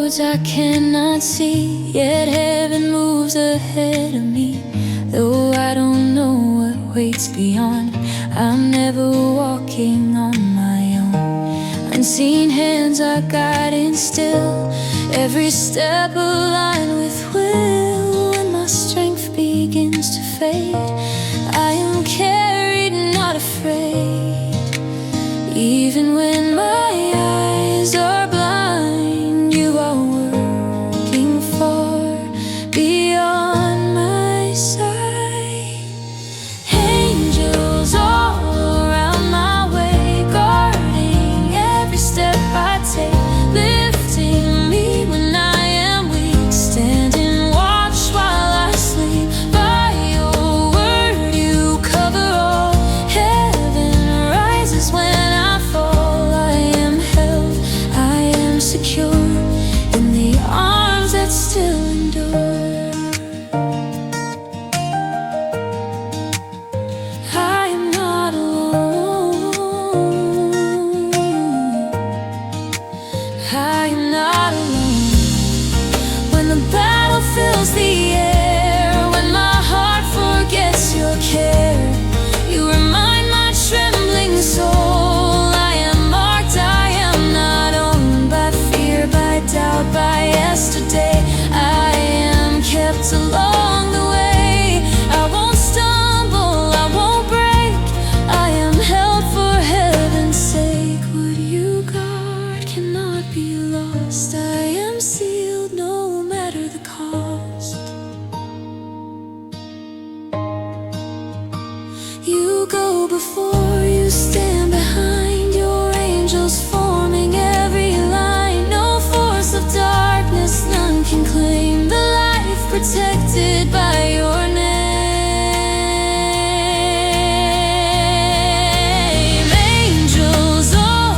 roads I cannot see, yet heaven moves ahead of me. Though I don't know what waits beyond, I'm never walking on my own. Unseen hands are guiding still, every step aligned with will. When my strength begins to fade, I am carried, not afraid. Even when my eyes are blind, you are working far beyond my sight. Angels all around my way, guarding every step I take, lifting me when I am weak, standing watch while I sleep. By your word you cover all, heaven rises when I fall. I am held, I am secure in the arms that still endure. I am not alone, I am not alone. When the battle fills the air, when my heart forgets your care, you remind my trembling soul. I am marked, I am not owned by fear, by doubt, by yesterday. I am kept along the way. I won't stumble, I won't break. I am held for heaven's sake. What you guard cannot be lost. I am sealed no matter the cost. You go before, you stand behind, your angels forming every line. No force of darkness, none can claim the life protected by your name. Angels all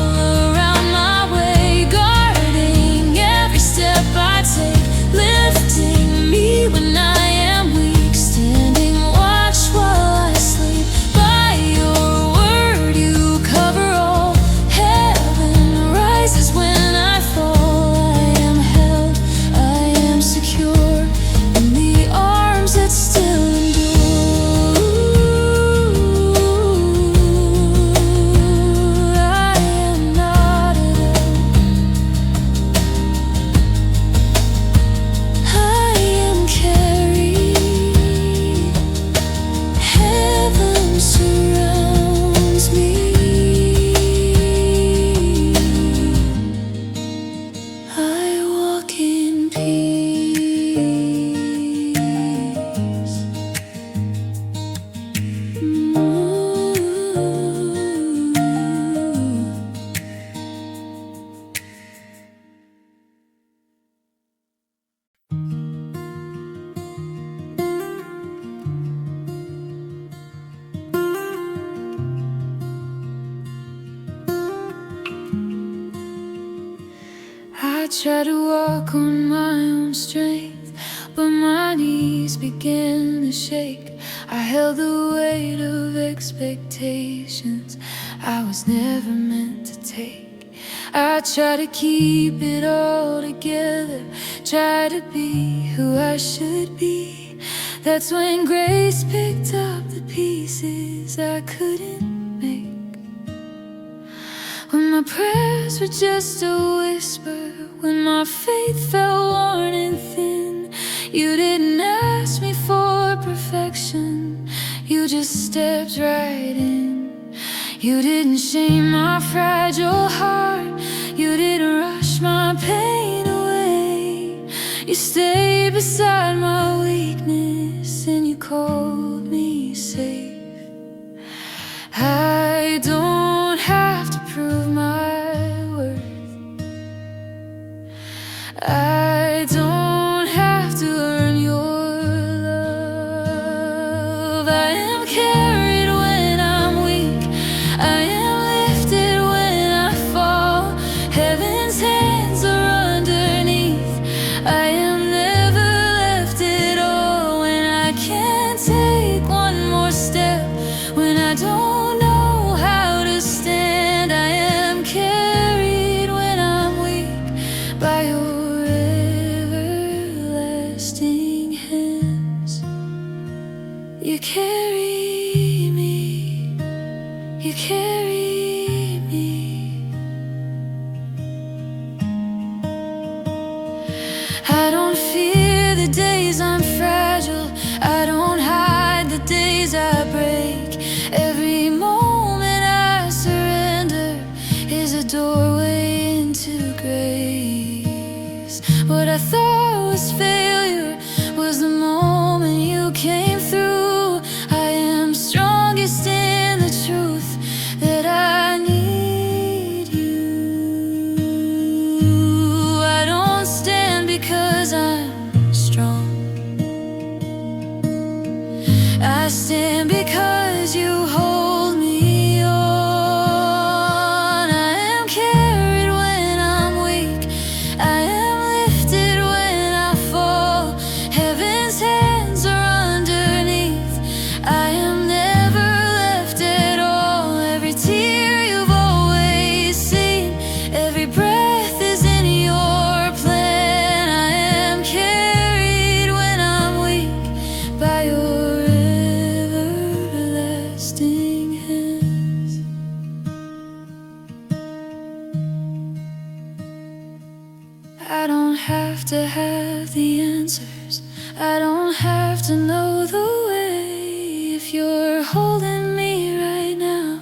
around my way, guarding every step I take, lifting me when I am weak, standing watch while I sleep. By your word you cover all, heaven rises when I fall. I am held, I am secure in the arms that still endure. I am not alone, I am carried, heaven surrounds me. I walk in peace. I tried to walk on my own strength, but my knees began to shake. I held the weight of expectations I was never meant to take. I tried to keep it all together, tried to be who I should be. That's when grace picked up the pieces I couldn't make. When my prayers were just a whisper, when my faith felt worn and thin, you didn't ask me for perfection, you just stepped right in. You didn't shame my fragile heart, you didn't rush my pain away. You stayed beside my weakness and you called me safe. I don't have to prove my worth, I don't have to earn your love. I am carried when I'm weak, I am lifted when I fall. Heaven's hands are underneath, I am never left at all. When I can't take one more step, when I don't know how to stand, I am carried when I'm weak by your What I thought was failure was the moment you came through. I am strongest in the truth that I need you. I don't stand because I'm strong. I stand because you hold me on. I am carried when I'm weak. I am lifted when I fall. Heaven's hands are underneath. I am never left at all. Every tear you've always seen, every breath is in your plan. I am carried when I'm weak by your everlasting hands. I don't have to have the answers. I don't have to know the way. If you're holding me right now,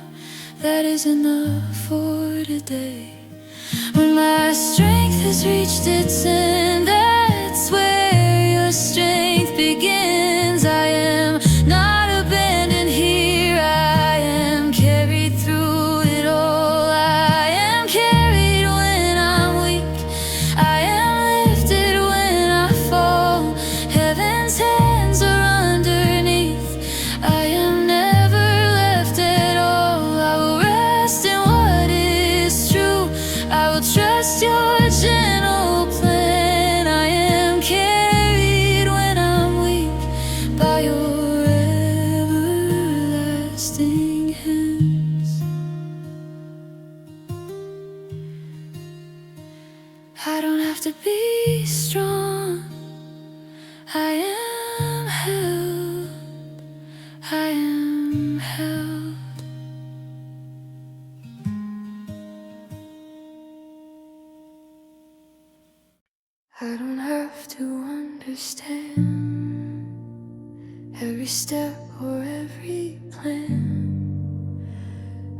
that is enough for today. When my strength has reached its end, that's where your strength begins. I am not abandoned here. I am carried through it all. I am carried when I'm weak. I am lifted when I fall. Heaven's hands are underneath. I am never left at all. I will rest in what is true. I will trust your gentle plan. I am carried when I'm weak by your everlasting hands. I don't have to be strong. I am held. I am held. I don't have to understand every step or every plan.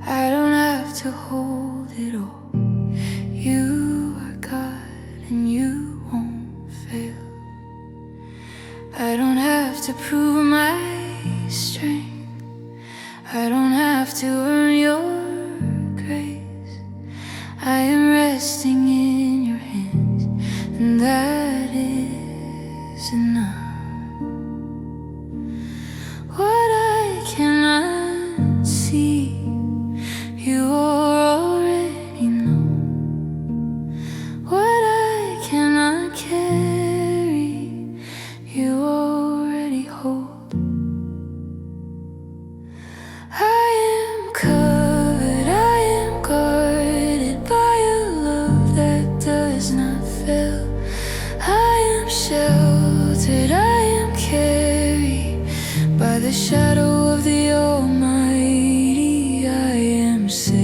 I don't have to hold it all. You are God and you won't fail. I don't have to prove my strength. I don't have to earn your grace. I am resting in your hands, and that is enough. What I cannot see, you already know. What I cannot carry, you already hold. I am covered, I am guarded by a love that does not fail. I am sheltered, I am carried by the shadow of the Almighty. I am safe.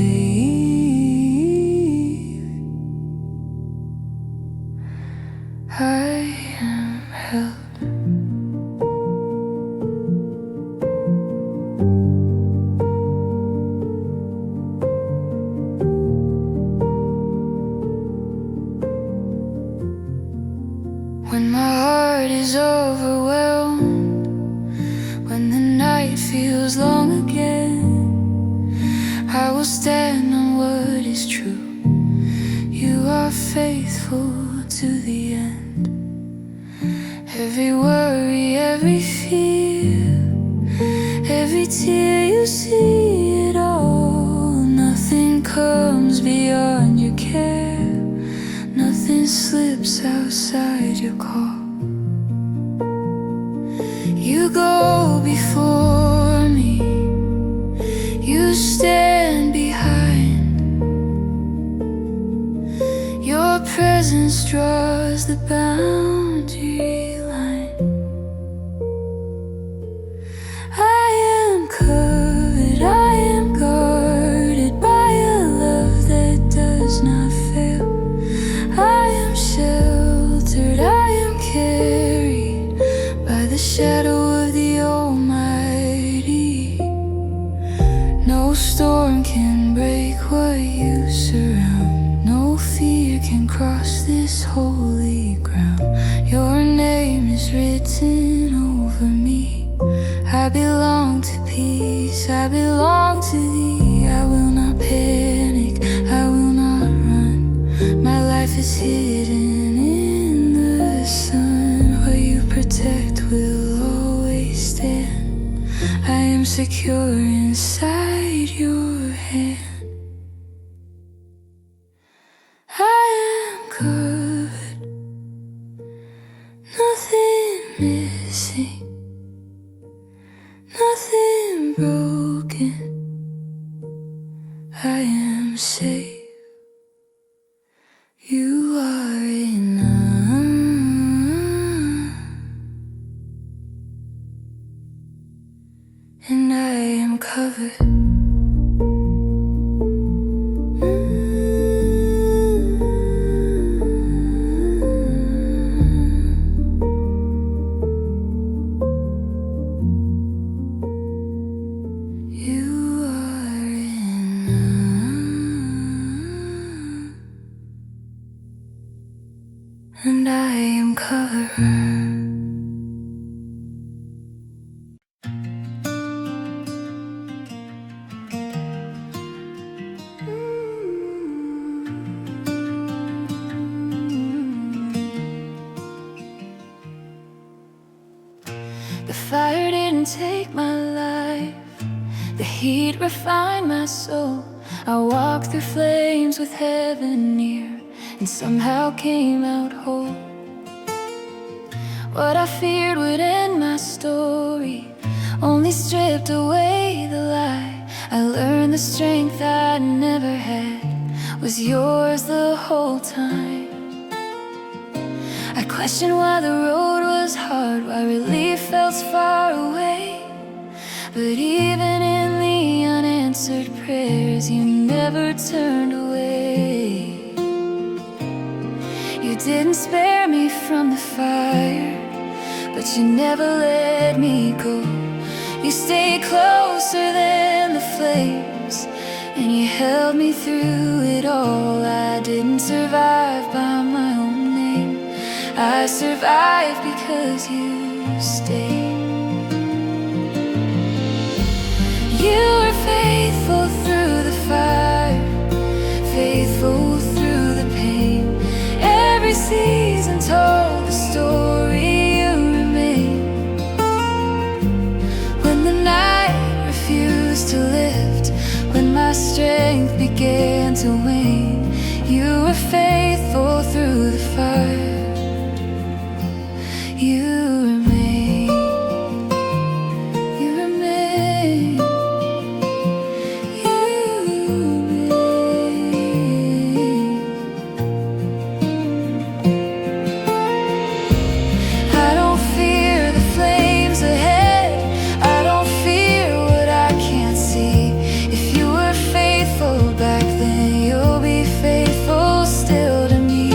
I am held. When my heart is overwhelmed, when the night feels long again, I will stand on what is true. You are faithful to the end. Every worry, every fear, every tear, you see it all. Nothing comes beyond your care. Nothing slips outside your call. You go before me, you stand behind. Your presence draws the boundary line. I am covered, I am guarded by a love that does not fail. I am sheltered, I am carried by the shadow of the Almighty. No storm can break what you surround. No fear can cross this holy holy ground. Your name is written over me. I belong to peace, I belong to thee. I will not panic, I will not run. My life is hidden in the sun. What you protect will always stand. I am secure inside your hand. I am covered, nothing missing, nothing broken. I am safe. You are enough, and I am covered. And I am covered. The fire didn't take my life, the heat refined my soul. I walked through flames with heaven near, and somehow came out whole. What I feared would end my story only stripped away the lie. I learned the strength I never had was yours the whole time. I questioned why the road was hard, why relief felt far away. But even in the unanswered prayers, you never turned away. You didn't spare me from the fire, but you never let me go. You stayed closer than the flames, and you held me through it all. I didn't survive by my own name, I survived because you stayed. You were faithful through the fire, faithful through the pain. Every season told the story. You remained when the night refused to lift, when my strength began to wane. You were faithful through the fire. You remain, you remain, you remain. I don't fear the flames ahead, I don't fear what I can't see. If you were faithful back then, you'll be faithful still to me.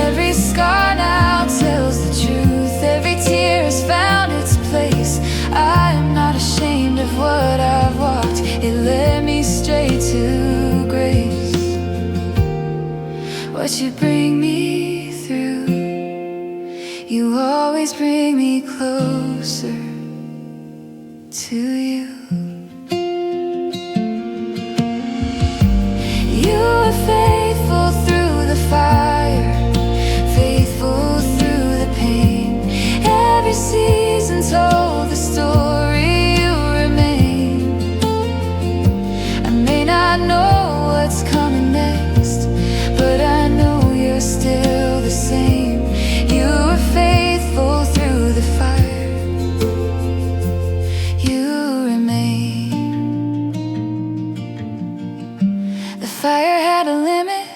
Every scar now tells the truth, every tear has found its place. I am not ashamed of what I've walked, it led me straight to grace. What you bring me through, you always bring me closer to you. You are faithful through the fire, faithful through the pain. Every season told the story. You remain. I may not know what's coming next, but I know you're still the same. You were faithful through the fire. You remain. The fire had a limit,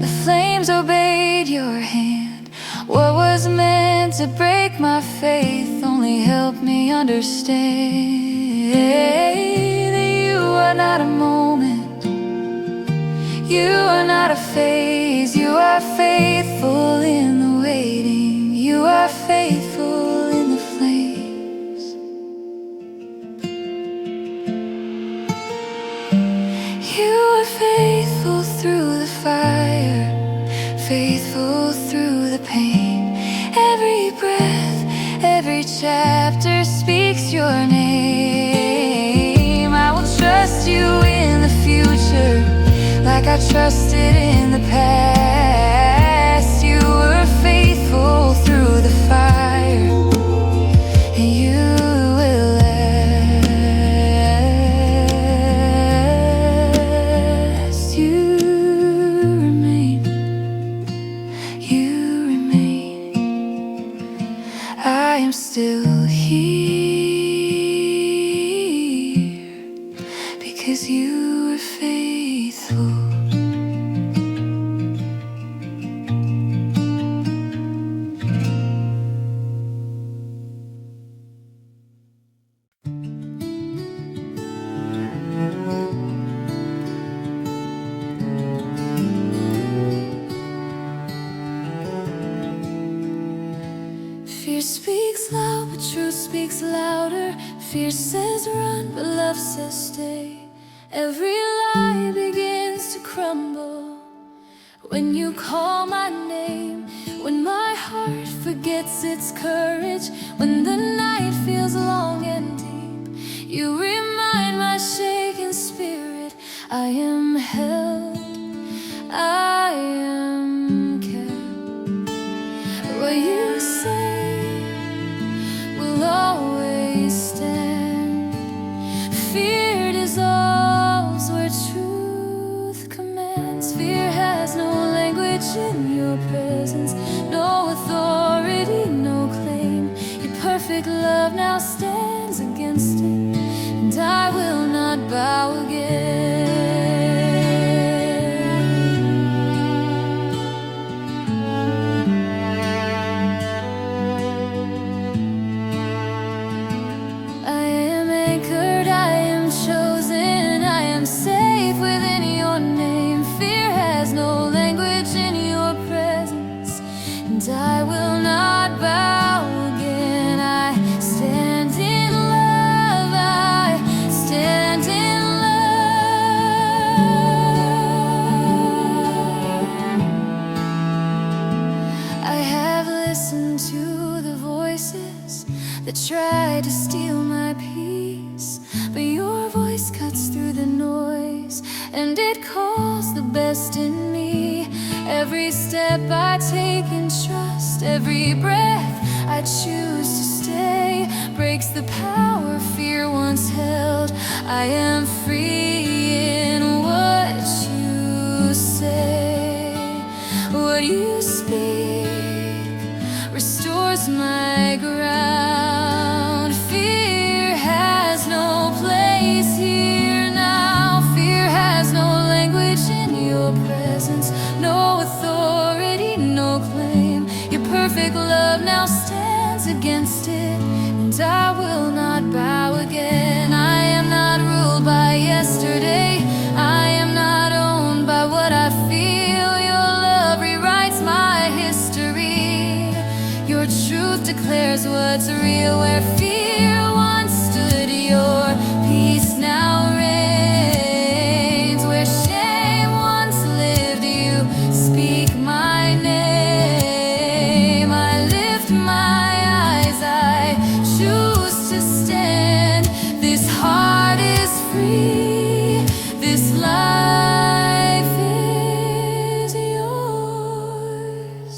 the flames obeyed your hand. What was meant to break my faith only helped me understand that you are not a moment, you are not a phase. You are faithful in the waiting, you are faithful in the flames. You are faithful through the fire, faithful through the pain. Every breath, every chapter speaks your name. I will trust you in the future like I trusted in the past. You were faithful through the fire, and you will last. You remain. I am still here because you were faithful. Fear speaks loud, but truth speaks louder. Fear says run, but love says stay. Every lie begins to crumble when you call my name. When my heart forgets its courage, when the night feels long and deep, you remind my shaken spirit I am held, I am kept. What you say will always stand. Fear dissolves where truth commands. Fear has no language in your presence, no authority, no claim. Your perfect love now stands against it, and I will not bow again. I will not bow again. I stand in love, I stand in love. I have listened to the voices that try to steal my peace, but your voice cuts through the noise, and it calls the best in me. Every step I take in trust, every breath I choose to stay, breaks the power fear once held. I am free in what you say. What you speak restores my ground. Fear has no place here now. Fear has no language in your presence, no authority, no claim. Your perfect love now stands against it, and I will not bow again. I am not ruled by yesterday, I am not owned by what I feel. Your love rewrites my history. Your truth declares what's real. Where fear once stood, your peace now reigns. Where shame once lived, you speak my name. I lift my eyes, I choose to stand. This heart is free, this life is yours.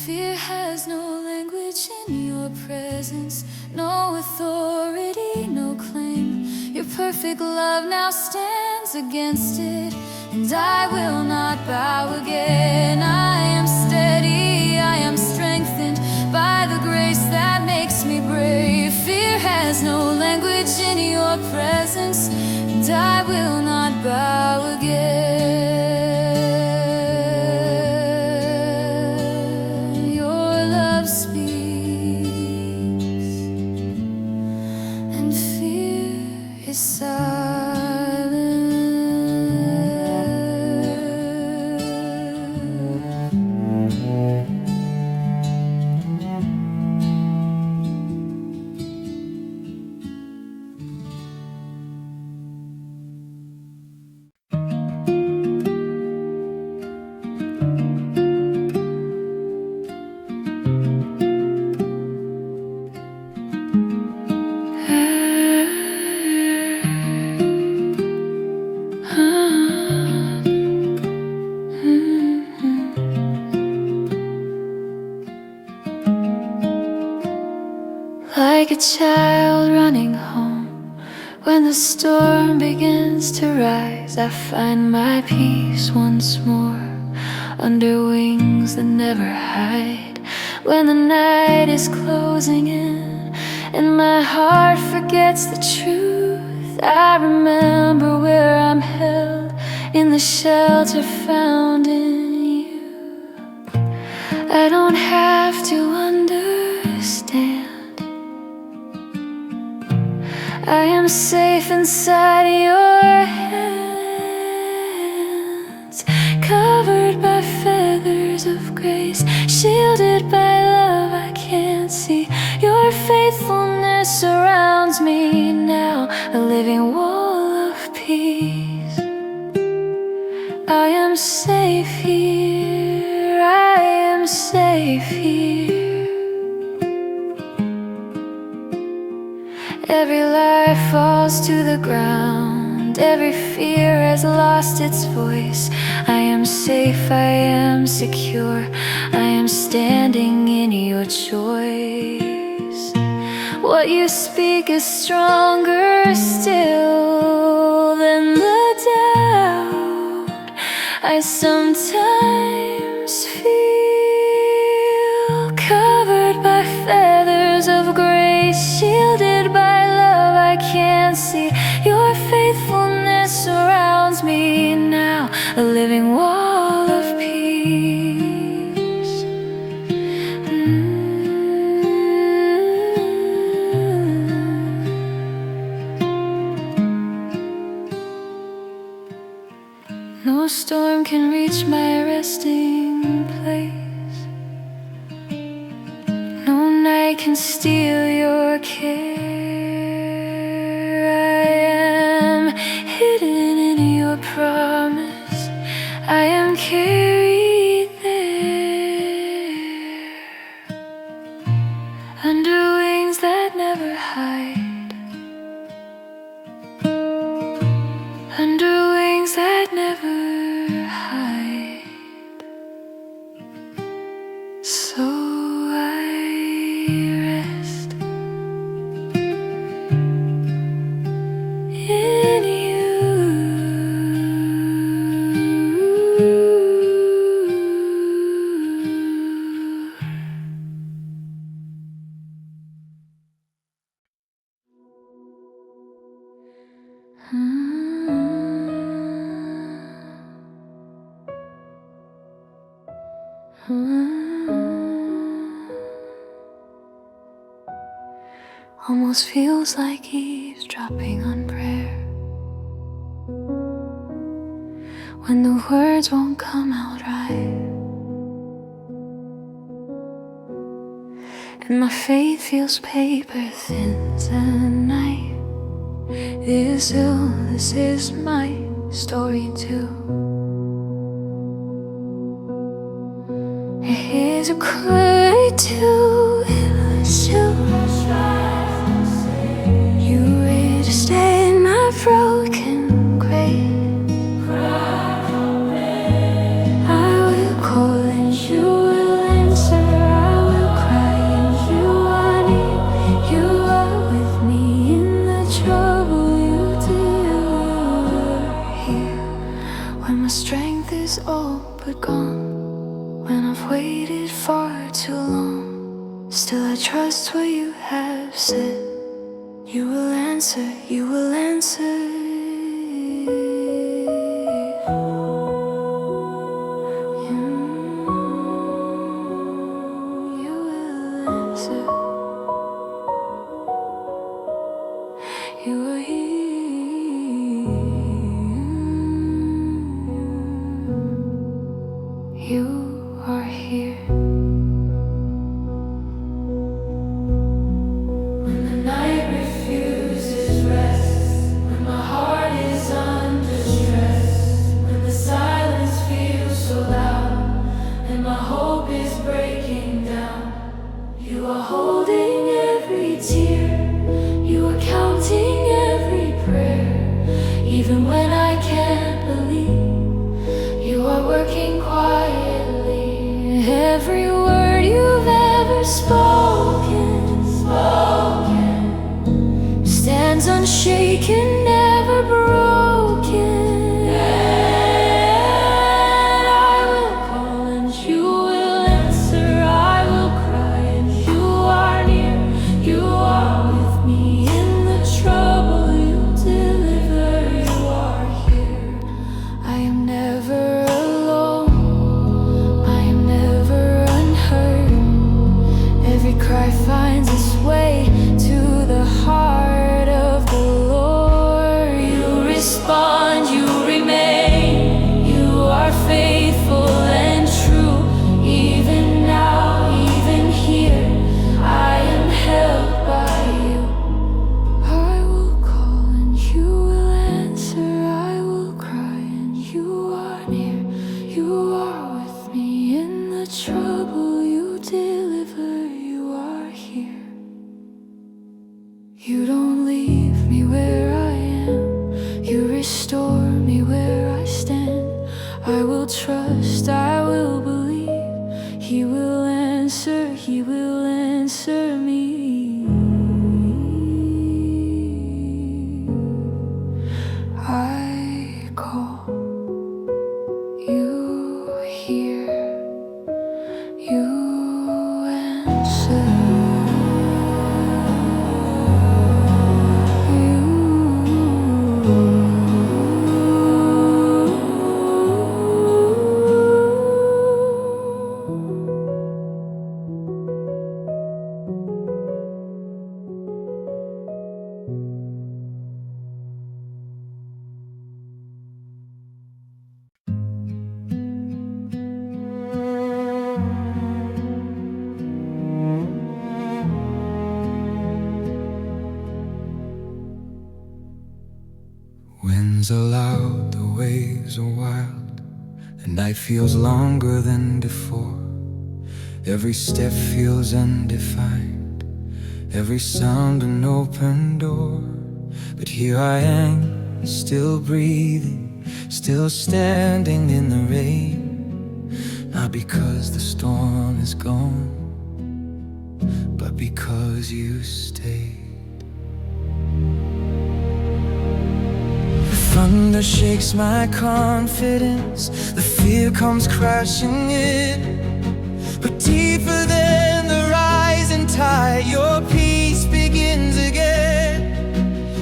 Fear has no language in your presence, no authority, no claim. Your perfect love now stands against it, and I will not bow again. I am steady, I am strengthened by the grace that makes me brave. Fear has no language in your presence, and I will not bow again. Your love speaks, and fear is silent. like a child running home. When the storm begins to rise, I find my peace once more, under wings that never hide. When the night is closing in and my heart forgets the truth, I remember where I'm held in the shelter found in you. I don't have to understand. I am safe inside your hands, covered by feathers of grace, shielded by love I can't see. Your faithfulness surrounds me now, a living wall of peace. I am safe here, I am safe here. Every lie falls to the ground, every fear has lost its voice. I am safe, I am secure, I am standing in your choice. What you speak is stronger still than the doubt I sometimes feel. Covered by feathers of grace, shielded by love I can't see. Your faithfulness surrounds me now, a living wall of peace. No storm can reach my resting place. No night can steal your care. I am hidden in your promise, I am carried there, under wings that never hide, under wings that never hide. So I rest in you. Almost feels like eavesdropping on prayer, when the words won't come out right, and my faith feels paper thin tonight. This illness is my story too. Here's a cry to you. You ready to stay in my broken grave? I will call and you will answer. I will cry and you are near. You are with me in the trouble. You are here when my strength is all but gone, when I've waited far too long. Still I trust what you have said. You will answer, you will answer. You will answer. You are here. You are here. Even when I can't believe, you are working quietly. Every trouble, you deliver, you are here. You don't leave me where I am, you restore me where I stand. I will trust, I will believe, He will answer, He will answer me. I call, you hear, you answer. Winds are loud, the waves are wild, the night feels longer than before. Every step feels undefined, every sound an open door. But here I am, still breathing, still standing in the rain. Not because the storm is gone, but because you stayed. Thunder shakes my confidence, the fear comes crashing in. But deeper than the rising tide, your peace begins again.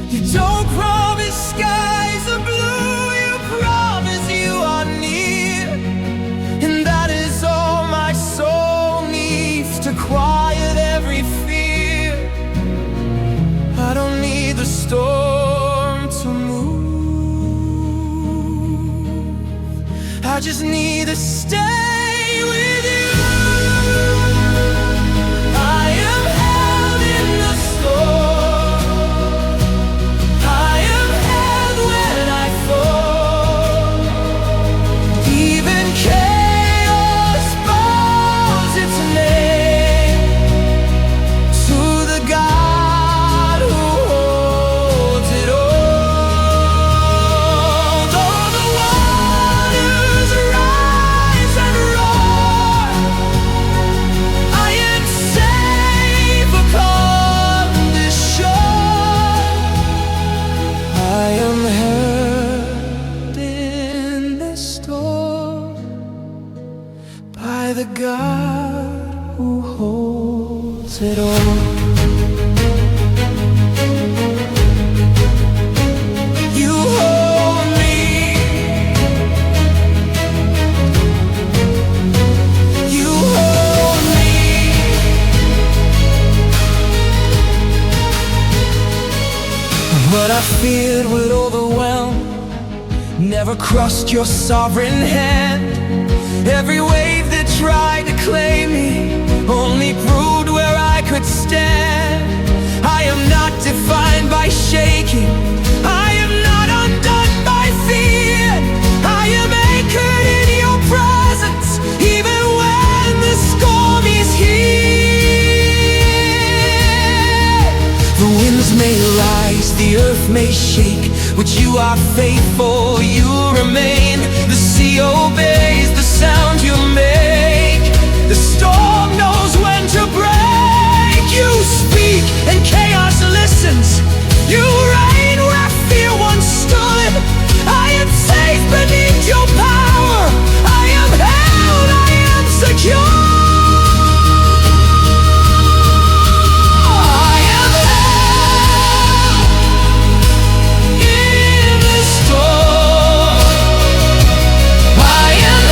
You don't promise skies of blue, you promise you are near. And that is all my soul needs to quiet every fear. I don't need the storm to move, I just need to stay with you. I am held in the storm, I am held when I fall. Even chaos bows its name to the God who holds it all. Though the waters rise and roar, I am safe upon this shore. I am held in this storm by the God who holds it all. You hold me, you hold me. What I feared would overwhelm never crossed your sovereign hand. Every wave that tried to claim me only proved where I could stand. I am not defined by shaking, I am not undone by fear. I am anchored in your presence, even when the storm is here. The winds may rise, the earth may shake, but you are faithful, you remain. The sea obeys the sound you make, the storm knows when to break. You speak and chaos listens, you reign where fear once stood. I am safe beneath your power, I am held, I am secure. I am held in the storm, I am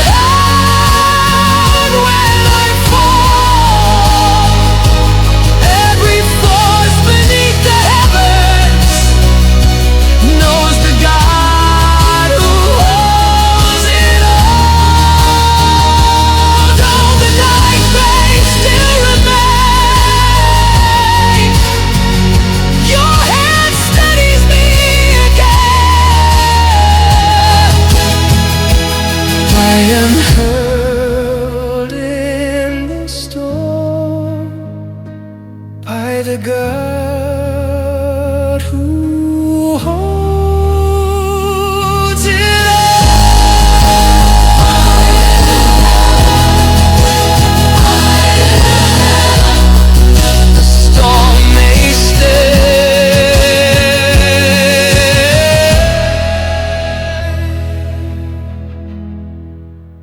God who holds it all. The storm may stay,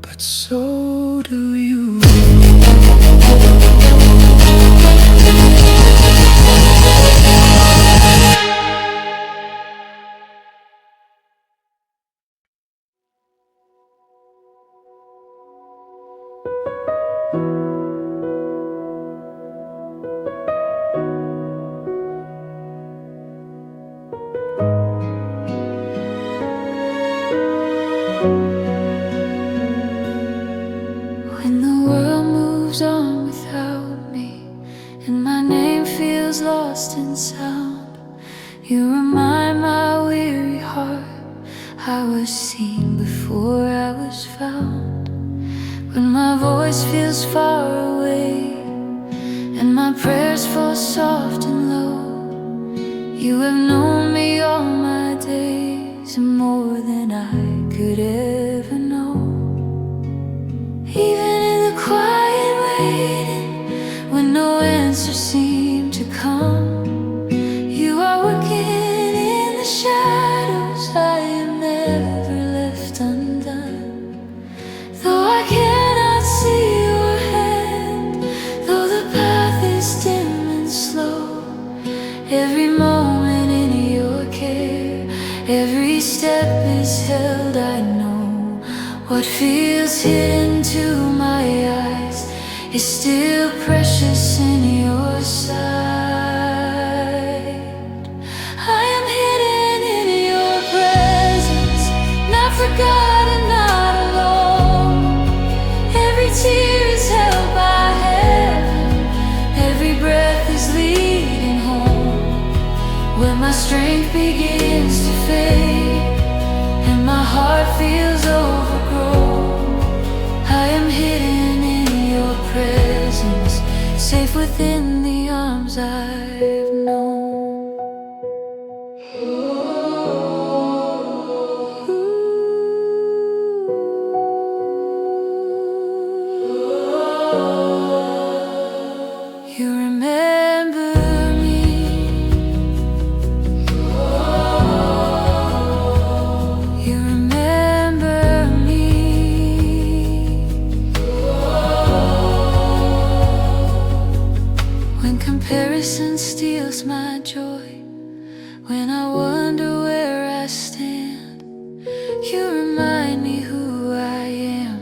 but so do you. When the world moves on without me, and my name feels lost in sound, you remind my weary heart I was seen before I was found. When my voice feels far away, and my prayers fall soft and low, you have known me all my days, and more than I could ever know. Even in the quiet waiting, when no answer seemed to come, you are working in the shadows. I am never left undone. Though I cannot see your hand, though the path is dim and slow, every moment in your care, every step is held. I know what feels hidden to my eyes is still precious in your sight. I am hidden in your presence, not forgotten, not alone. Every tear is held by heaven, every breath is leading home. When my strength begins to fade and my heart feels overgrown, I am hidden in your presence, safe within the arms I've known. You remember me. You remember me. When comparison steals my joy, when I wonder where I stand, you remind me who I am,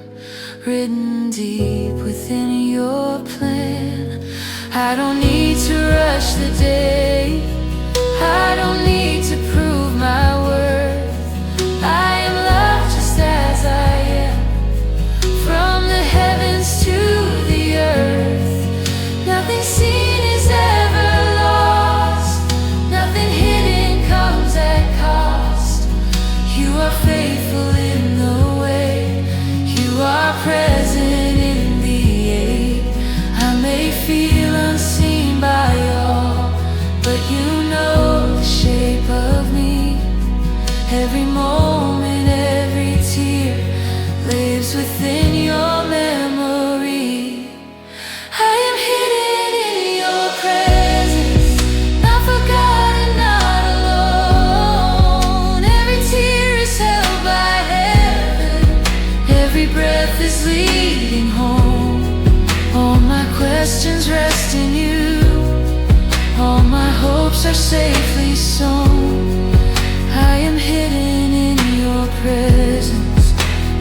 written deep within your plan. I don't need to rush the day, I don't need to prove my worth. I am loved just as I am, from the heavens to the earth. Nothing seen is ever lost, nothing hidden comes at cost. You are faithful in the way, you are present in the ache. I may feel unseen by all, but you know the shape of me. Every moment, every tear lives within your memory. I am hidden in your presence, not forgotten, not alone. Every tear is held by heaven, every breath is leading home. All my questions rest in you, all my hopes are safely sown. I am hidden in your presence,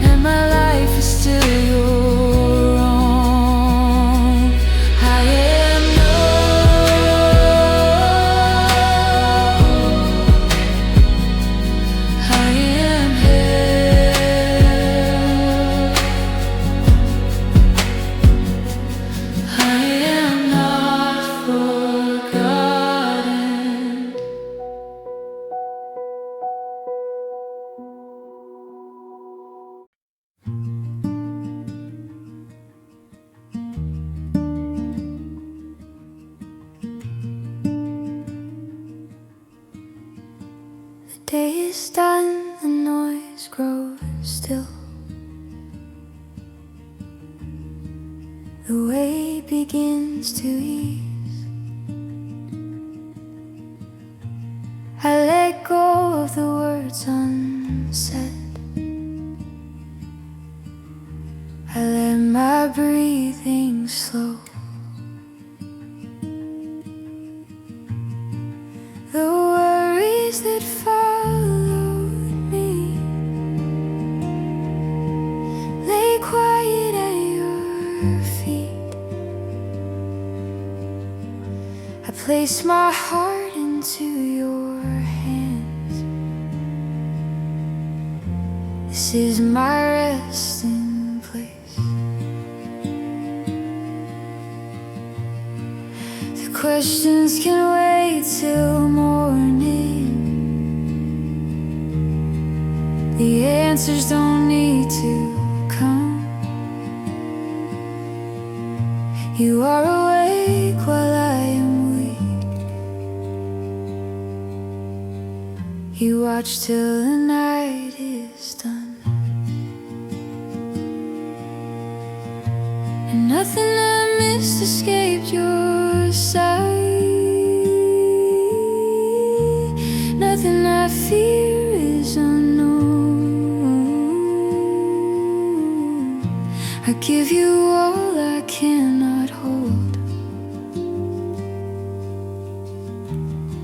and my life is still your own. I am known, I am held, I am not forgotten. is done, the noise grows still. The weight begins to ease. I let go of the words unsaid. I let my breathing slow. The worries that followed me lay quiet at your feet. I place my heart into your hands. This is my resting place. The questions can wait till morning. The answers don't need to come. You are awake while I am weak. You watch till the night is done. And nothing I missed escaped your sight. Nothing I fear is unknown. I give you all I cannot hold,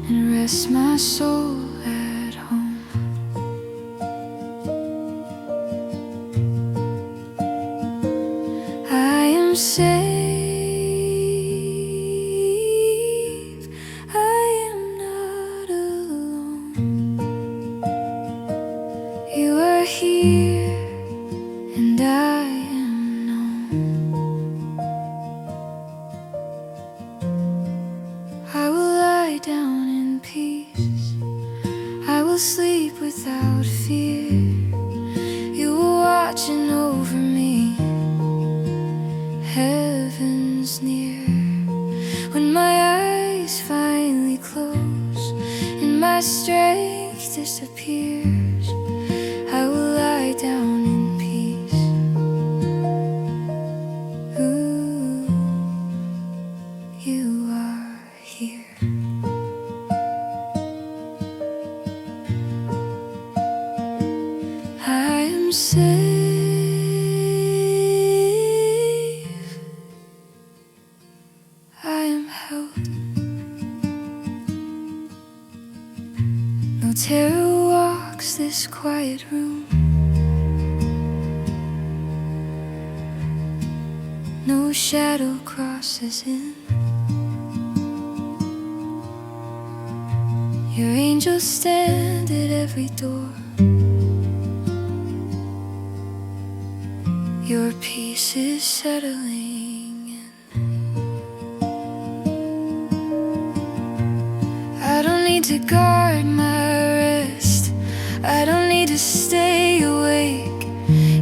and rest my soul at home. I am safe. I am not alone. You are here, and I am known. I will lie down in peace. I will sleep without fear. You are watching over me. Heaven's near. When my eyes finally close and my strength disappears, I will lie down in peace. Ooh, you are here. I am safe. I am held. No terror walks this quiet room. No shadow crosses in. Your angels stand at every door. Your peace is settling in. I don't need to guard my rest. I don't need to stay awake.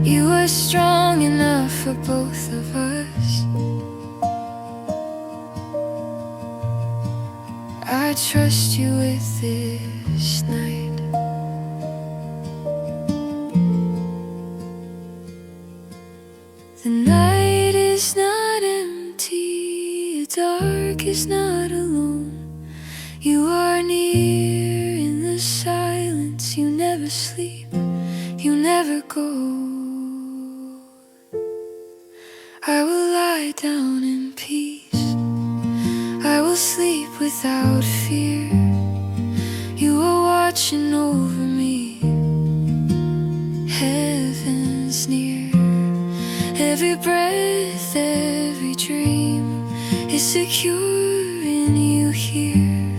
You are strong enough for both of us. I trust you with this night. The night is not empty, the dark is not alone. You are near in the silence. You never sleep, you never go. I will lie down in peace. I will sleep without fear. You are watching over me. Heaven's near. Every breath, every dream is secure in you here.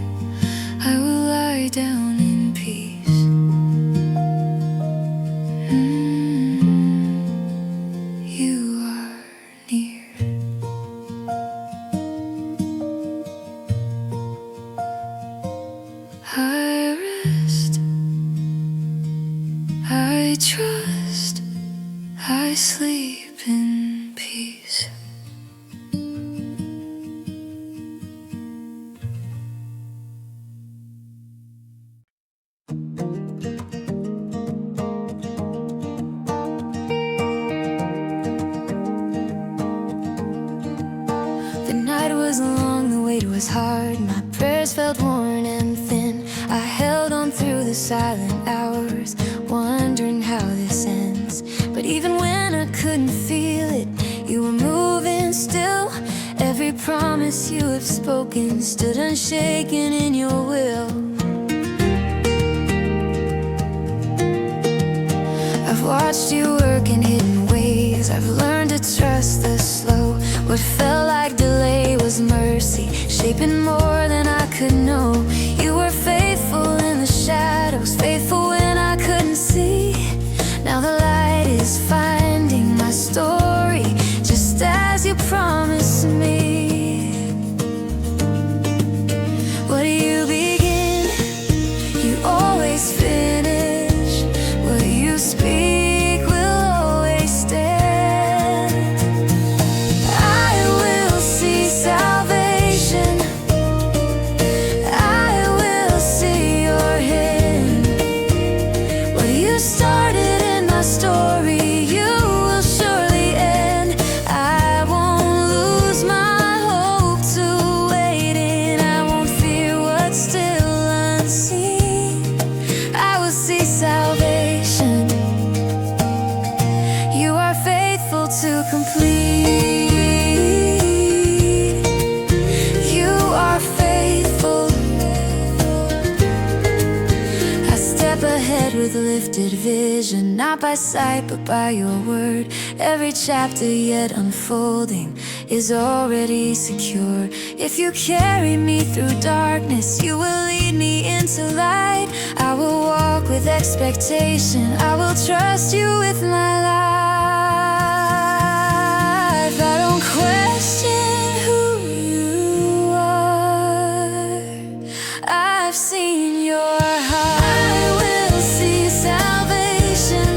I will lie down in peace. You are near. I rest, I trust, I sleep in peace. was hard, my prayers felt worn and thin. I held on through the silent hours, wondering how this ends. But even when I couldn't feel it, you were moving still. Every promise you have spoken stood unshaken in your will. I've watched you work in hidden ways. I've learned to trust the slow. What felt like delay was mercy, shaping more than I could know. You were faithful in the shadows, faithful when I couldn't see. Now the light is finding my story, just as you promised me. What do you begin? You always finish. What you speak will always stand. I will see salvation. I will see your hand. What you started in my story, you will surely end. I won't lose my hope to waiting. I won't fear what's still unseen. I will see salvation. You are faithful to complete. You are faithful. I step ahead with lifted vision, not by sight but by your word. Every chapter yet unfolding is already secure. If you carry me through darkness, you will lead me into light. I will walk with expectation, I will trust you with my life. I don't question who you are. I've seen your heart. I will see salvation.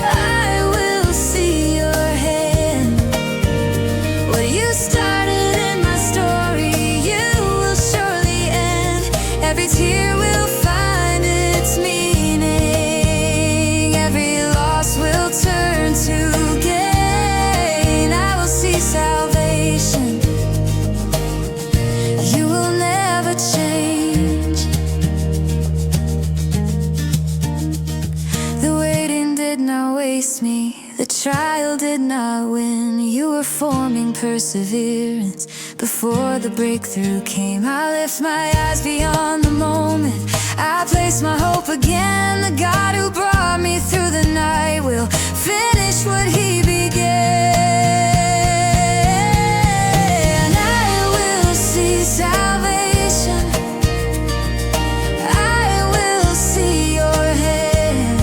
I will see your hand. What you started in my story, you will surely end. Every tear will find its meaning. Every loss will turn to gain. I will see salvation. You will never change. The waiting did not waste me, the trial did not win. You were forming perseverance before the breakthrough came. I lift my eyes beyond the moment, I place my hope again. The God who brought me through the night will finish what he began. I will see salvation. I will see your hand.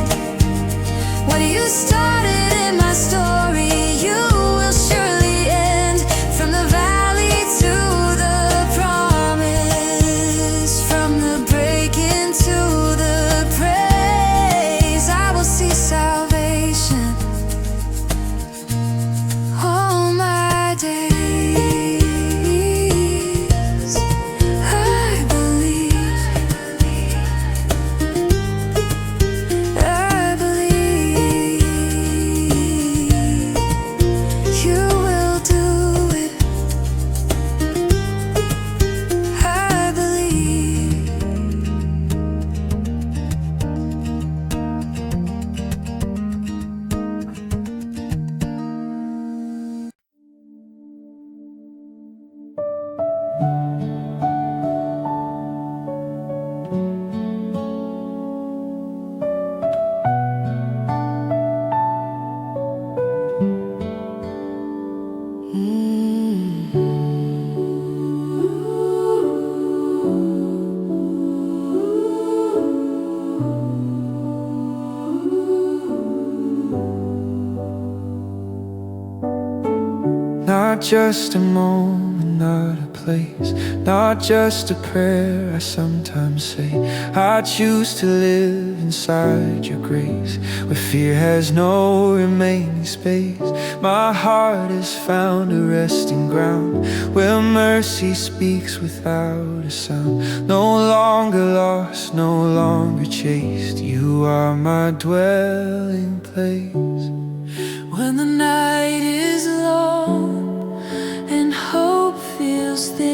What you started in my story, you will surely end. From the valley to the promise, from the breaking to the praise, I will see salvation. All my days, I believe, I believe you will do it. I believe. Not just a moment, not a place, not just a prayer I sometimes say. I choose to live inside your grace, where fear has no remaining space. My heart has found a resting ground, where mercy speaks without a sound. No longer lost, no longer chased, you are my dwelling place. When the night is long and hope feels thin,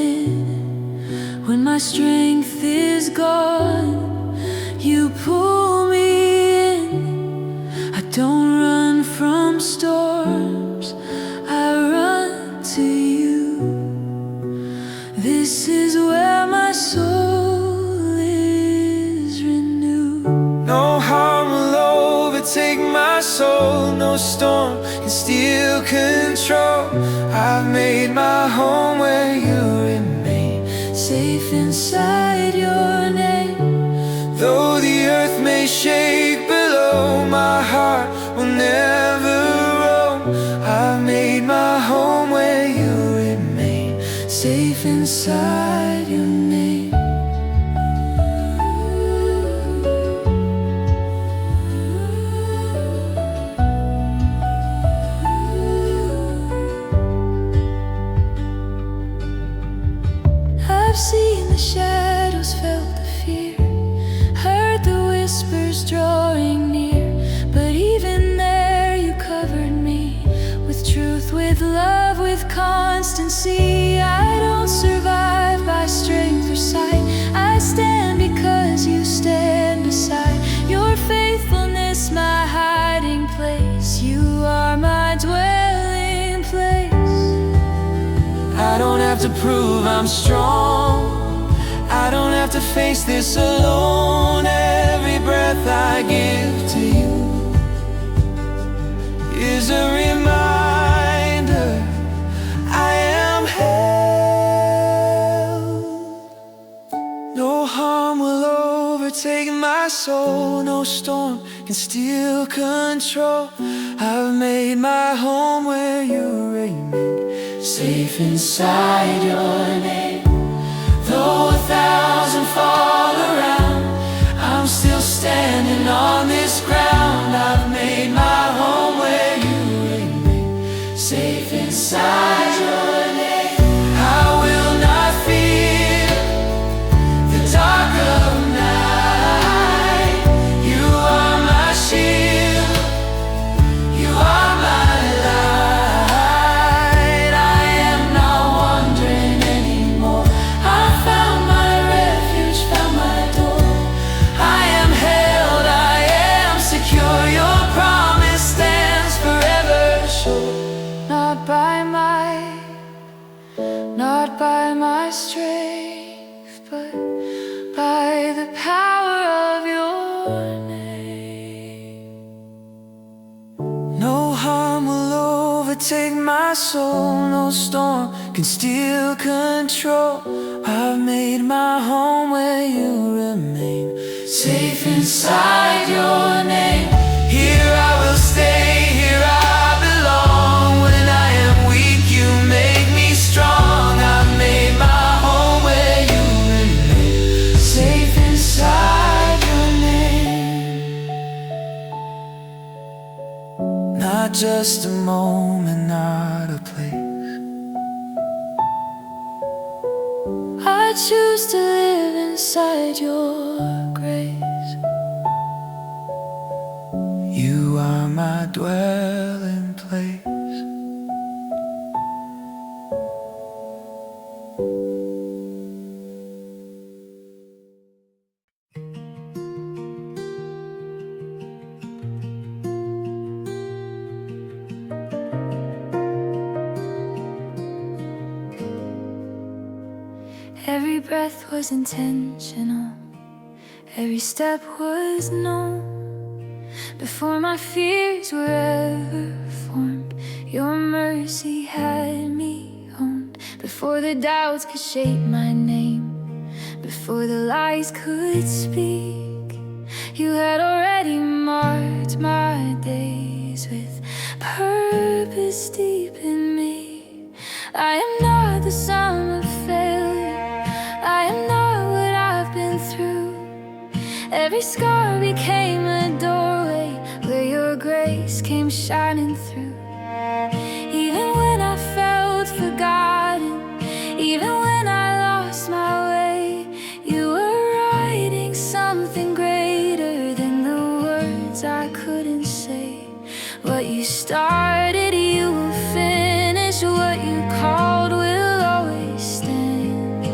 control. I've made my home where you remain, safe inside your name. Though the earth may shake below, my heart will never roam. I've made my home where you remain, safe inside your name. I've seen the shadows, felt the fear, heard the whispers drawing near. But even there you covered me with truth, with love, with constancy. I don't survive by strength or sight, I stand because you stand beside. Your faithfulness my hiding place, you are my dwelling place. I don't have to prove I'm strong, I don't have to face this alone. Every breath I give to you is a reminder I am held. No harm will overtake my soul, no storm can steal control. I've made my home where you remain, safe inside your name. Though 1,000 fall around, I'm still standing on this ground. I've made my home where you remain, safe inside your name. I will not fear the dark of night. You are my shield, you are my light. I am not wandering anymore, I found my refuge, found my door. I am held, I am secure, your promise stands forever sure. Not by might, not by my strength, but by the power of your name. No harm will overtake my soul, no storm can steal control. I've made my home where you remain, safe inside your name. Here I will stay, here I belong. When I am weak, you make me strong. I've made my home where you remain, safe inside your name. Not just a moment, not a place. I choose to live inside your grace. You are my dwelling place. Every breath was intentional, every step was known. Before my fears were ever formed, your mercy had me owned. Before the doubts could shape my name, before the lies could speak, you had already marked my days with purpose deep in me. I am not the sum of failure, I am not what I've been through. Every scar became a doorway where your grace came shining through. Even when I felt forgotten, even when I lost my way, you were writing something greater than the words I couldn't say. What you started, you will finish. What you called will always stand.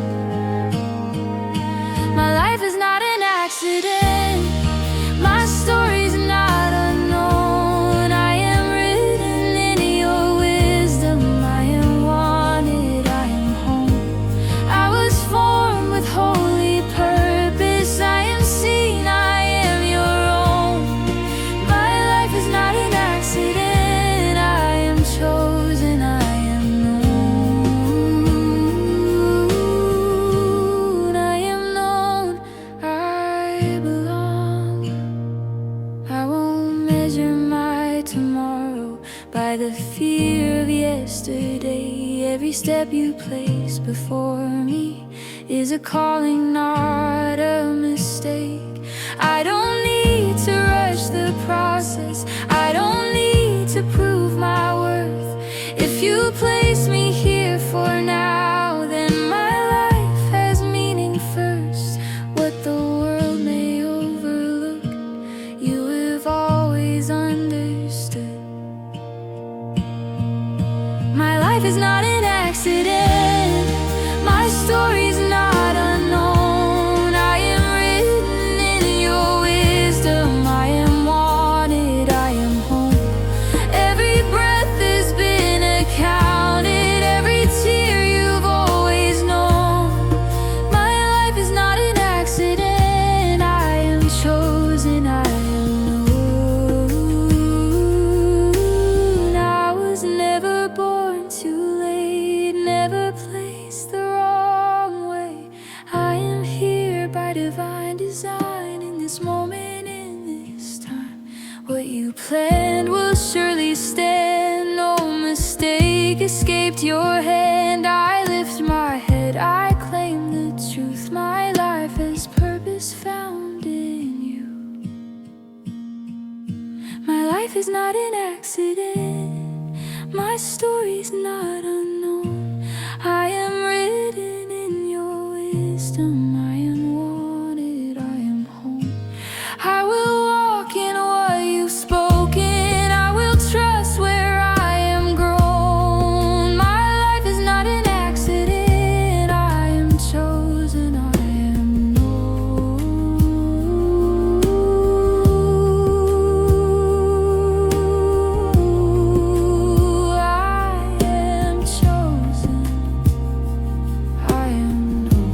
My life is not an accident, Every step you place before me is a calling, not a mistake. I don't need to rush the process. I don't need to prove my worth. If you place me here for now, then my life has meaning first. What the world may overlook, you have always understood. My life is not an accident. My story's not unknown. I am written in your wisdom. I am wanted, I am home. Every breath has been accounted, every tear you've always known. My life is not an accident. I am chosen, I am known. I was never born too late, never placed the wrong way. I am here by divine design, in this moment, in this time. What you planned will surely stand. No mistake escaped your hand. I lift my head, I claim the truth. My life has purpose found in you. My life is not an accident. My story's not unknown. I am written in your wisdom. I am wanted, I am home. I will walk in what you've spoken. I will trust where I am grown. My life is not an accident. I am chosen, I am known. I am chosen, I am known.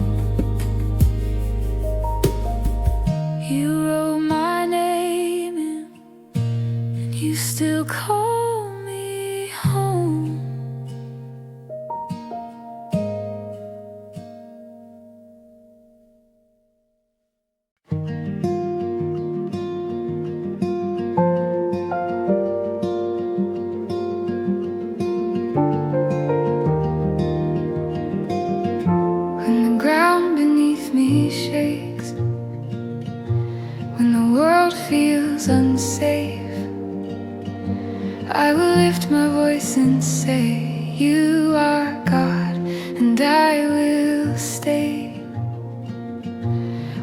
You wrote my name in, and you still call me home. When the ground beneath me shakes, when the world feels unsafe, I will lift my voice and say, you are God, and I will stay.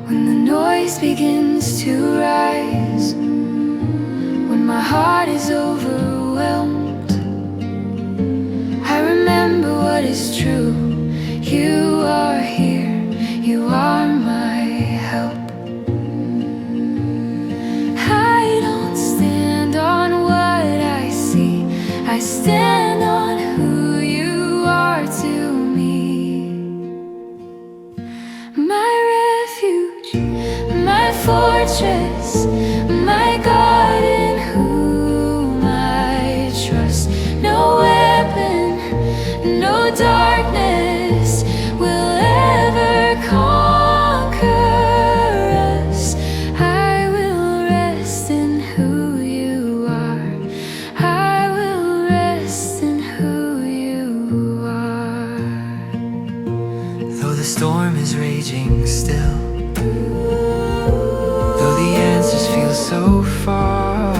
When the noise begins to rise, when my heart is overwhelmed, I remember what is true. You are here, you are my help. I don't stand on what I see, I stand on who you are to me. My refuge, my fortress, my God in whom I trust. No weapon, no darkness will ever conquer us. I will rest in who you are. I will rest in who you are. Though the storm is raging still, though the answers feel so far,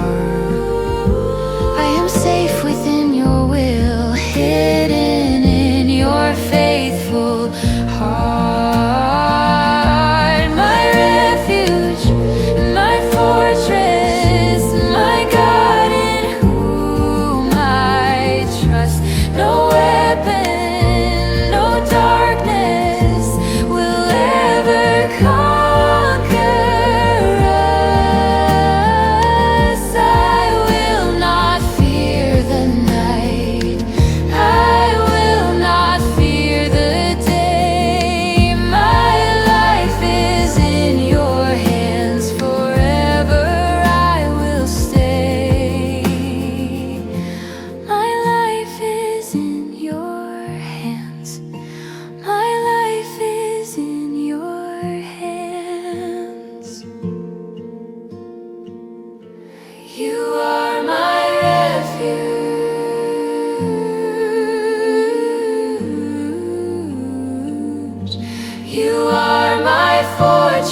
I am safe within your will, hidden in your faithful heart. My refuge, my fortress, my God in whom I trust. No weapon, no darkness will ever come.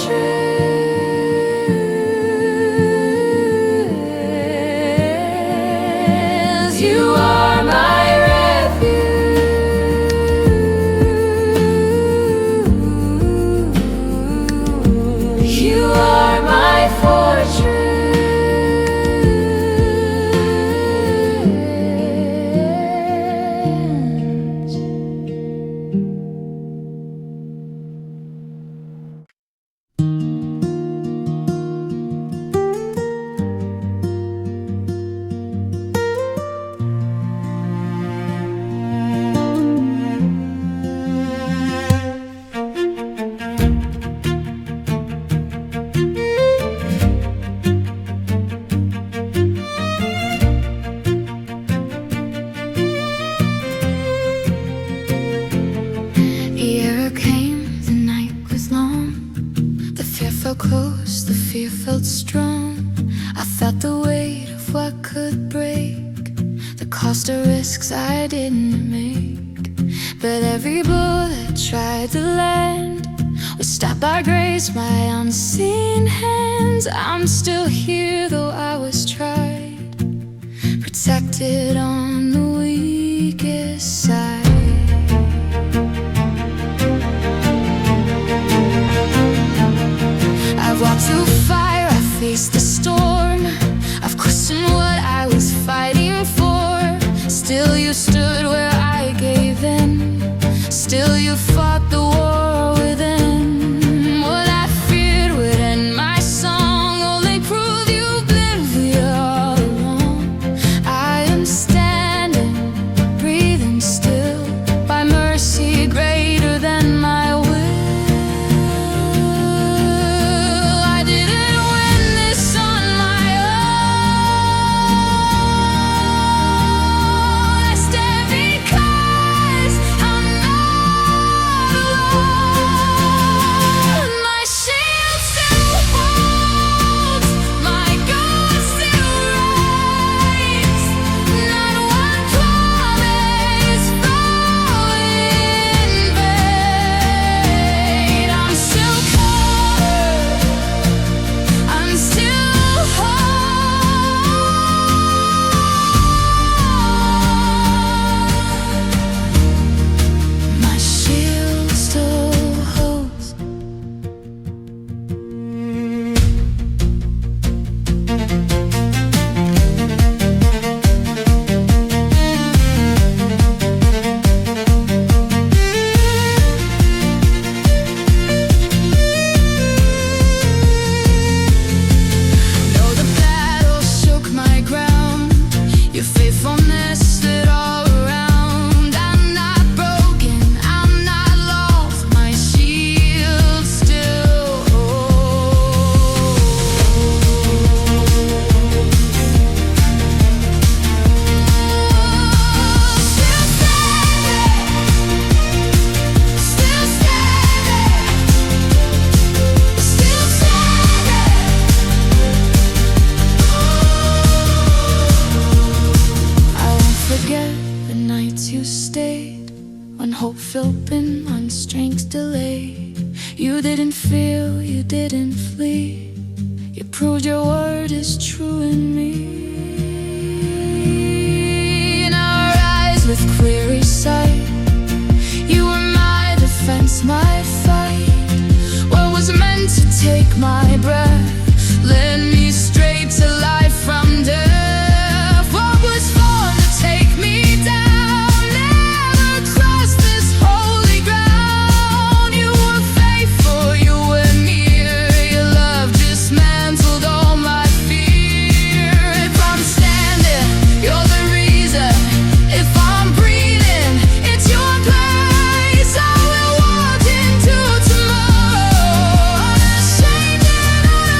fortress. You are my refuge. You are my fortress. Close, the fear felt strong. I felt the weight of what could break, the cost of risks I didn't make. But every bullet tried to land was stopped by grace, my unseen hands. I'm still here though I was tried, protected on the weakest side. I've walked through fire, I've faced the storm, I've questioned what I was fighting for. Still you stood where I gave in, still you fought the war within. What I feared would end my song only proved you've been real all along. I am standing, breathing still, by mercy greater than my will. Hope open on strength delayed. You didn't feel, you didn't flee. You proved your word is true in me. In our eyes with clearer sight, you were my defense, my fight. What was meant to take my breath led me straight to life from death. What was formed to take me down I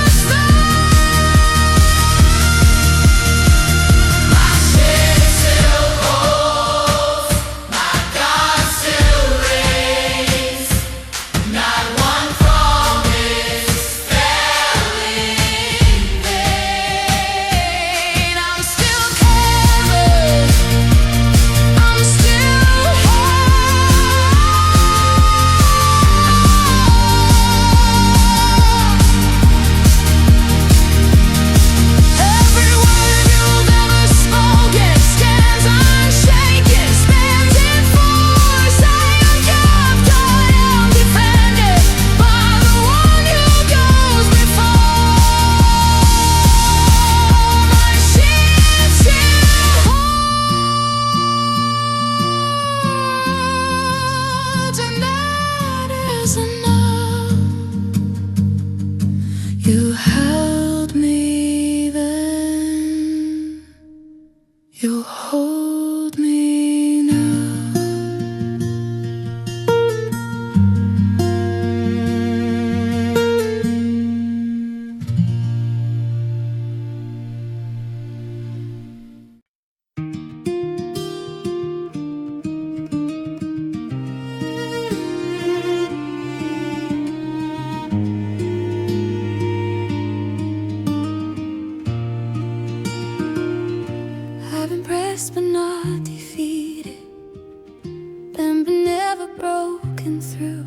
walking through.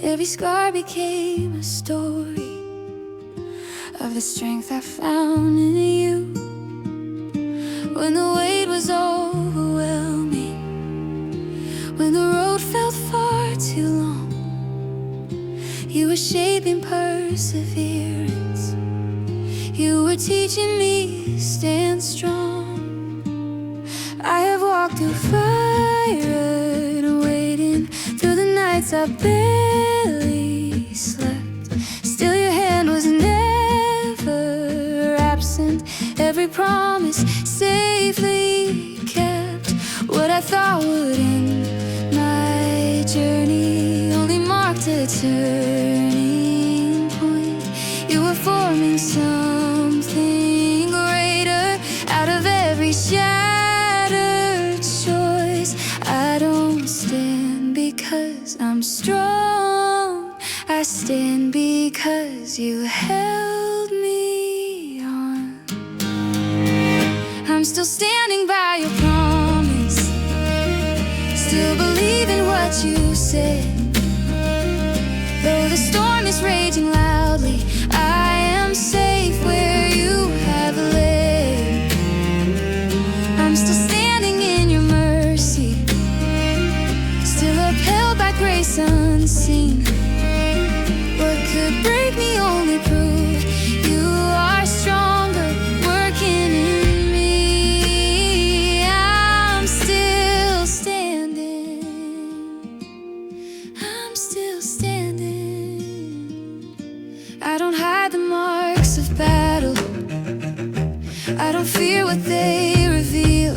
Every scar became a story of the strength I found in you. When the weight was overwhelming, when the road felt far too long, you were shaping perseverance. You were teaching me, stand strong. I have walked through fire and waiting through the nights I barely slept. Still your hand was never absent, every promise safely kept. What I thought would end my journey only marked a turning point. You were forming something greater out of every shattered choice. I don't stand because I'm strong, I stand because you held me on. I'm still standing by your promise, still believe in what you said. Though the storm is raging loudly, I am safe where you have led. I'm still standing in your mercy, still upheld by grace unseen. What could break me only proved you are stronger, working in me. I'm still standing, I'm still standing. I don't hide the marks of battle, I don't fear what they reveal.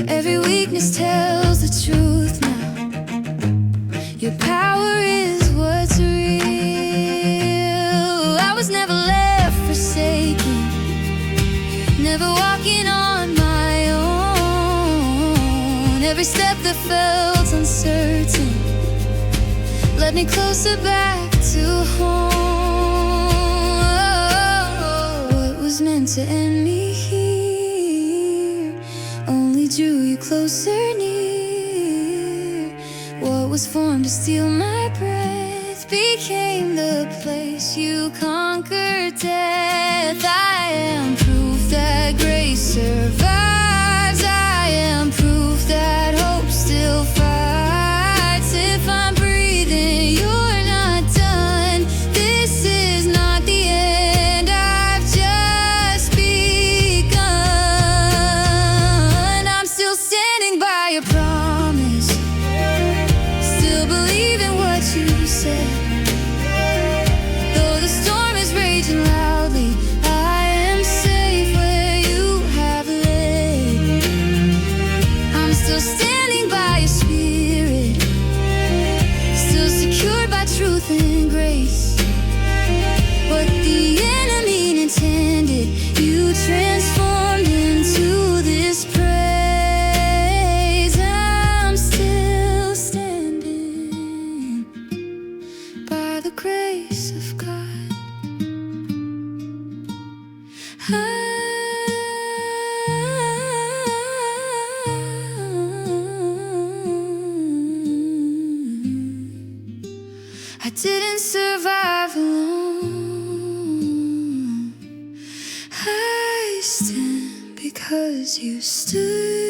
Every weakness tells the truth now. Your power is what's real. I was never left forsaken, never walking on my own. Every step that felt uncertain led me closer back to home. What was meant to end me here only drew you closer near. What was formed to steal my breath became the place you conquered death. I am proof that grace survives, I am proof that hope still fights. If I'm breathing, you're not done. This is not the end, I've just begun. I'm still standing by your promise, still believe in what you said. Though the storm is raging loudly, I am safe where you have led. I'm still standing by your spirit, still secured by truth and grace. What the enemy intended, you transformed into this praise. I'm still standing by the grace of God. I didn't survive alone, I stand because you stood